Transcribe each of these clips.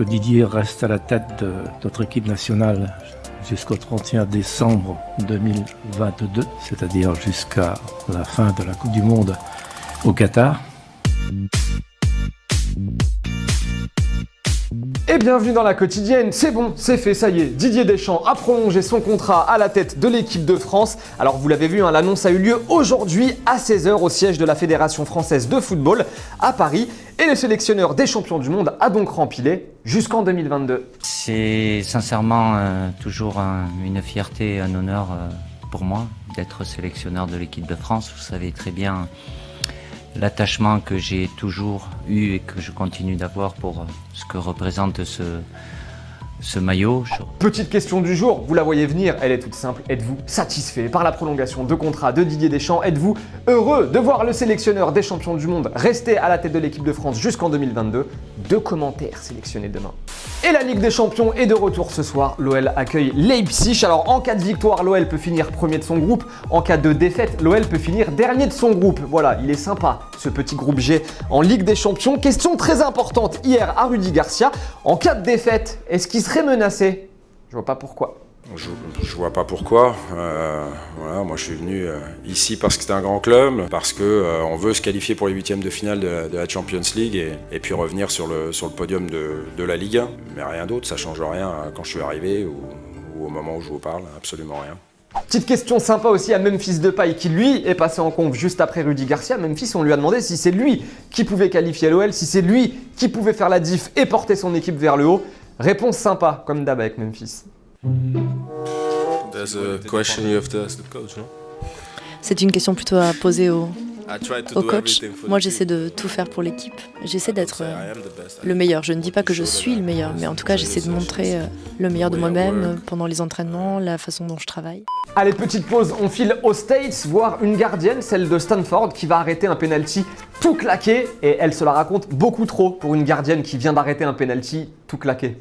Didier reste à la tête de notre équipe nationale jusqu'au 31 décembre 2022, c'est-à-dire jusqu'à la fin de la Coupe du Monde au Qatar. Et bienvenue dans la quotidienne, c'est bon, c'est fait, ça y est, Didier Deschamps a prolongé son contrat à la tête de l'équipe de France. Alors vous l'avez vu, l'annonce a eu lieu aujourd'hui à 16h au siège de la Fédération Française de Football à Paris. Et le sélectionneur des champions du monde a donc rempilé jusqu'en 2022. C'est sincèrement toujours une fierté, un honneur pour moi d'être sélectionneur de l'équipe de France. Vous savez très bien l'attachement que j'ai toujours eu et que je continue d'avoir pour ce que représente ce maillot. Petite question du jour, vous la voyez venir, elle est toute simple. Êtes-vous satisfait par la prolongation de contrat de Didier Deschamps? Êtes-vous heureux de voir le sélectionneur des champions du monde rester à la tête de l'équipe de France jusqu'en 2022? 2 commentaires sélectionnés demain. Et la Ligue des Champions est de retour ce soir. L'OL accueille Leipzig. Alors en cas de victoire, l'OL peut finir premier de son groupe. En cas de défaite, l'OL peut finir dernier de son groupe. Voilà, il est sympa ce petit groupe G en Ligue des Champions. Question très importante hier à Rudy Garcia. En cas de défaite, est-ce qu'il serait menacé? Je vois pas pourquoi. Je vois pas pourquoi. Voilà, moi je suis venu ici parce que c'est un grand club, parce que on veut se qualifier pour les huitièmes de finale de la Champions League et puis revenir sur le podium de la Ligue 1. Mais rien d'autre, ça change rien quand je suis arrivé ou au moment où je vous parle, absolument rien. Petite question sympa aussi à Memphis Depay qui lui est passé en conf juste après Rudy Garcia. Memphis, on lui a demandé si c'est lui qui pouvait qualifier l'OL, si c'est lui qui pouvait faire la diff et porter son équipe vers le haut. Réponse sympa, comme d'hab avec Memphis. C'est une question plutôt à poser au coach. Moi, j'essaie de tout faire pour l'équipe. J'essaie d'être le meilleur. Je ne dis pas que je suis le meilleur, mais en tout cas, j'essaie de montrer le meilleur de moi-même pendant les entraînements, la façon dont je travaille. Allez, petite pause, on file aux States voir une gardienne, celle de Stanford, qui va arrêter un penalty tout claqué. Et elle se la raconte beaucoup trop pour une gardienne qui vient d'arrêter un penalty tout claqué.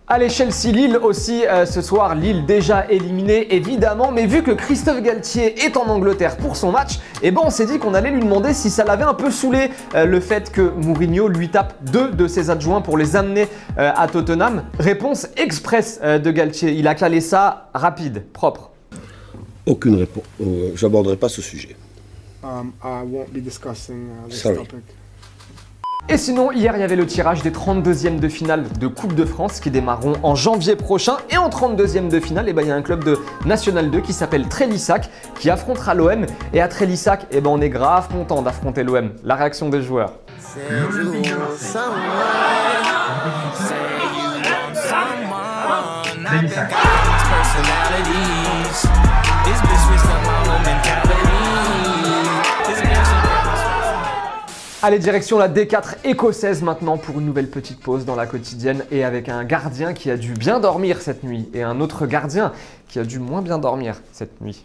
Allez, Chelsea-Lille aussi ce soir, Lille déjà éliminée évidemment, mais vu que Christophe Galtier est en Angleterre pour son match, on s'est dit qu'on allait lui demander si ça l'avait un peu saoulé le fait que Mourinho lui tape 2 de ses adjoints pour les amener à Tottenham. Réponse express de Galtier, il a calé ça rapide, propre. Aucune réponse, j'aborderai pas ce sujet. I won't be discussing this Sorry. topic. Et sinon, hier, il y avait le tirage des 32e de finale de Coupe de France qui démarreront en janvier prochain. Et en 32e de finale, il y a un club de National 2 qui s'appelle Trélissac qui affrontera l'OM. Et à Trélissac, on est grave content d'affronter l'OM. La réaction des joueurs. Allez, direction la D4 écossaise maintenant pour une nouvelle petite pause dans la quotidienne et avec un gardien qui a dû bien dormir cette nuit et un autre gardien qui a dû moins bien dormir cette nuit.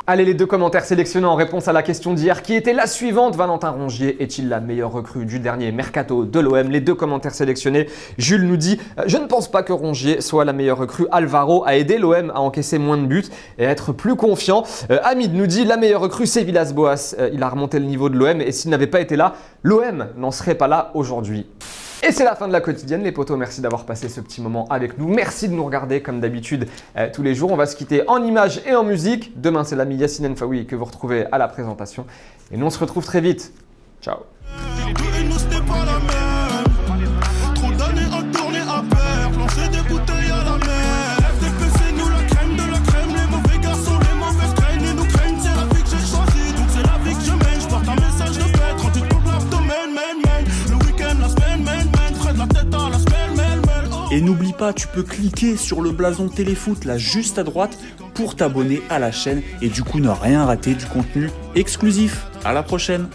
Allez, les 2 commentaires sélectionnés en réponse à la question d'hier qui était la suivante. Valentin Rongier est-il la meilleure recrue du dernier mercato de l'OM? Les 2 commentaires sélectionnés. Jules nous dit « Je ne pense pas que Rongier soit la meilleure recrue. Alvaro a aidé l'OM à encaisser moins de buts et à être plus confiant. » Hamid nous dit « La meilleure recrue, c'est Villas-Boas. Il a remonté le niveau de l'OM et s'il n'avait pas été là, l'OM n'en serait pas là aujourd'hui. » Et c'est la fin de la quotidienne, les potos. Merci d'avoir passé ce petit moment avec nous. Merci de nous regarder comme d'habitude tous les jours. On va se quitter en images et en musique. Demain, c'est l'ami Yacine Enfaoui que vous retrouvez à la présentation. Et nous, on se retrouve très vite. Ciao. Et n'oublie pas, tu peux cliquer sur le blason Téléfoot là juste à droite pour t'abonner à la chaîne et du coup ne rien rater du contenu exclusif. À la prochaine!